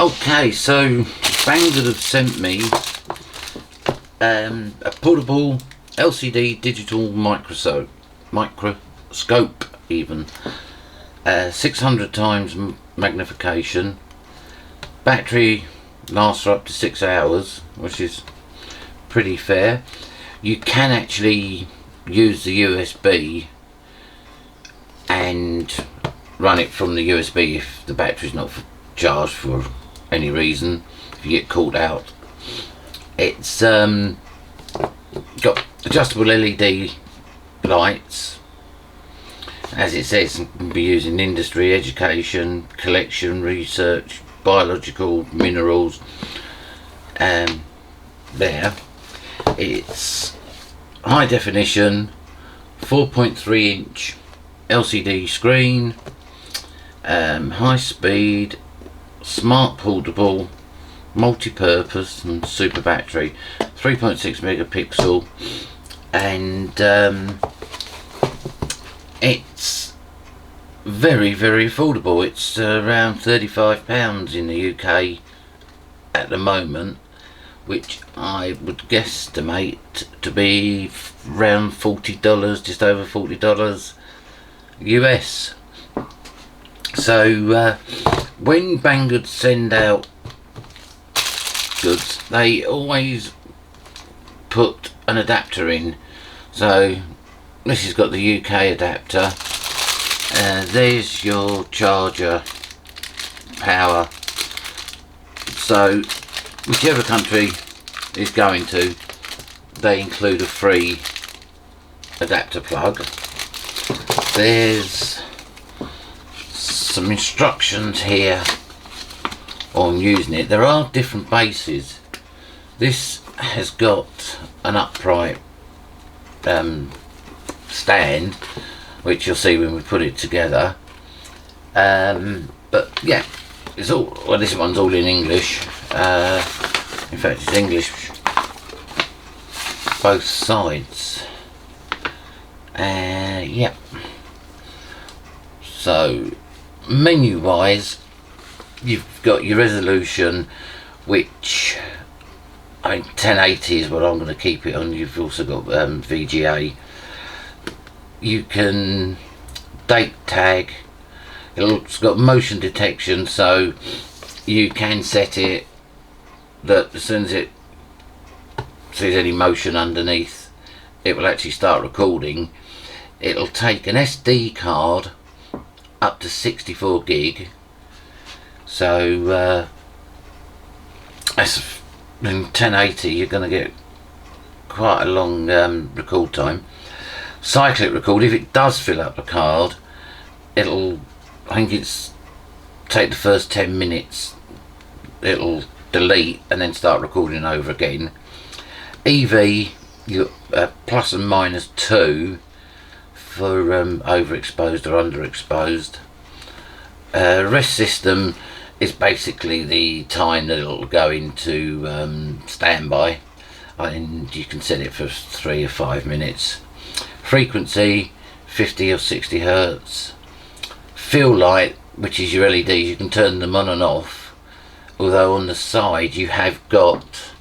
Okay, so Banggood have sent me a portable LCD digital microscope even, 600 times magnification. Battery lasts for up to 6 hours, which is pretty fair. You can actually use the USB and run it from the USB if the battery's not charged for any reason, if you get caught out. It's got adjustable LED lights, as it says. It can be used in industry, education, collection, research, biological, minerals. There, it's high definition, 4.3 inch LCD screen, high speed, smart portable, multi-purpose and super battery, 3.6 megapixel, and it's very affordable. It's around £35 in the UK at the moment, which I would guesstimate to be around $40, just over $40 US. So when Banggood send out goods, they always put an adapter in. So this has got the UK adapter. There's your charger power. So whichever country is going to, they include a free adapter plug. There's some instructions here on using it. There are different bases. This has got an upright stand, which you'll see when we put it together. But yeah, it's all, well, this one's all in English. In fact, it's English both sides. Yeah. So menu wise, you've got your resolution, which, I mean, 1080 is what I'm going to keep it on. You've also got VGA. You can date tag. It's got motion detection, so you can set it that as soon as it sees any motion underneath, it will actually start recording. It'll take an SD card up to 64 gig. So that's in 1080. You're going to get quite a long record time. Cyclic record, if it does fill up the card, it'll, I think it's take the first 10 minutes, it'll delete and then start recording over again. EV, you plus and minus 2 for overexposed or underexposed. Rest system is basically the time that it'll go into standby, and you can set it for 3 or 5 minutes. Frequency 50 or 60 hertz. Fill light, which is your LEDs, you can turn them on and off, although on the side you have got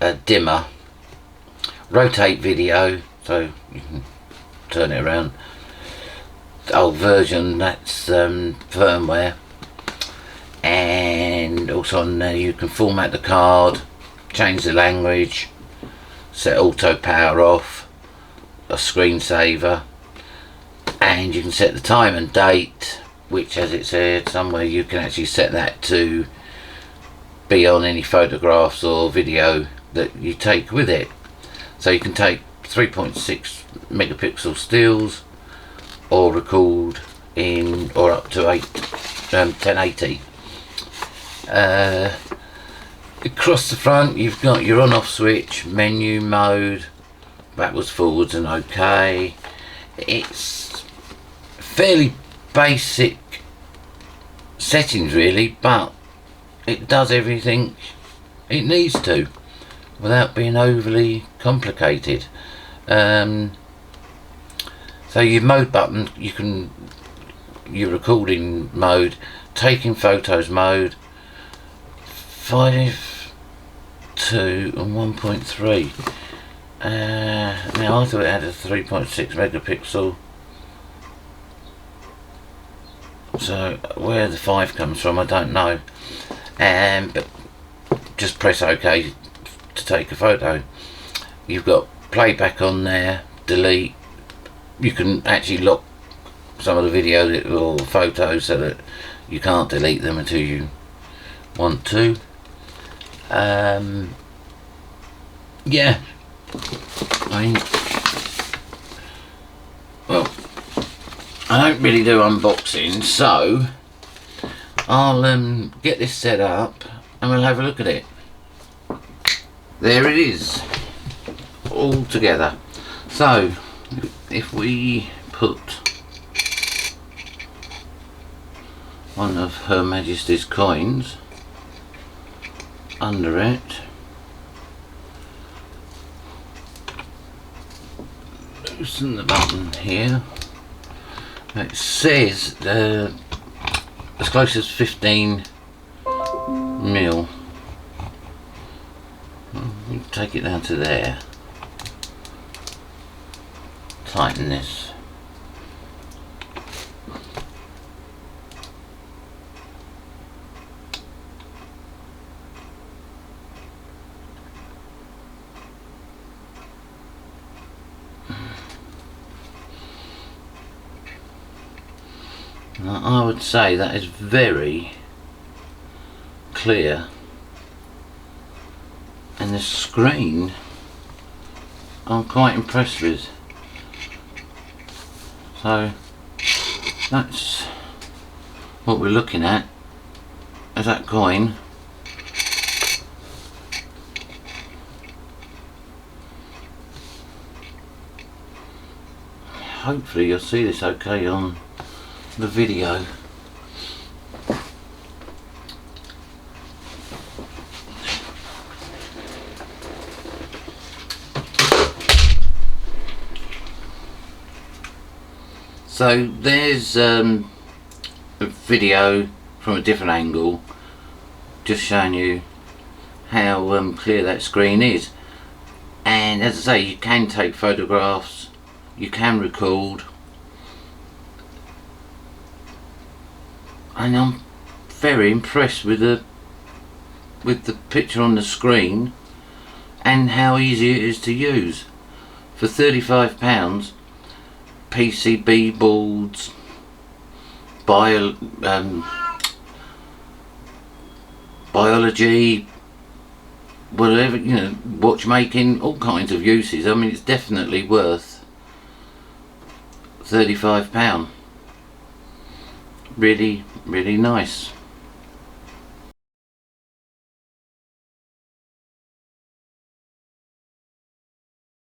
a dimmer. Rotate video, so you can turn it around. The old version, that's firmware. And also on there you can format the card, change the language, set auto power off, a screensaver, and you can set the time and date, which, as it said somewhere, you can actually set that to be on any photographs or video that you take with it. So you can take 3.6 megapixel stills or record in, or up to 1080. Across the front you've got your on off switch, menu mode, backwards, forwards and OK. It's fairly basic settings really, but it does everything it needs to without being overly complicated. So your mode button, you can, your recording mode, taking photos mode, 5.2 and 1.3. Now I thought it had a 3.6 megapixel. So where the 5 comes from, I don't know. But just press OK to take a photo. You've got playback on there, delete. You can actually lock some of the video or photos so that you can't delete them until you want to. Yeah, I mean, well, I don't really do unboxing, so I'll get this set up and we'll have a look at it. There it is, all together. So if we put one of Her Majesty's coins under it, loosen the button here. It says as close as 15 mil. You take it down to there. Tighten this. Now, I would say that is very clear, and the screen I'm quite impressed with. So that's what we're looking at, is that coin. Hopefully you'll see this okay on the video. So there's a video from a different angle, just showing you how clear that screen is. And as I say, you can take photographs, you can record, and I'm very impressed with the picture on the screen and how easy it is to use. For £35, PCB boards, biology, whatever, you know, watchmaking, all kinds of uses. I mean, it's definitely worth £35. Really, really nice.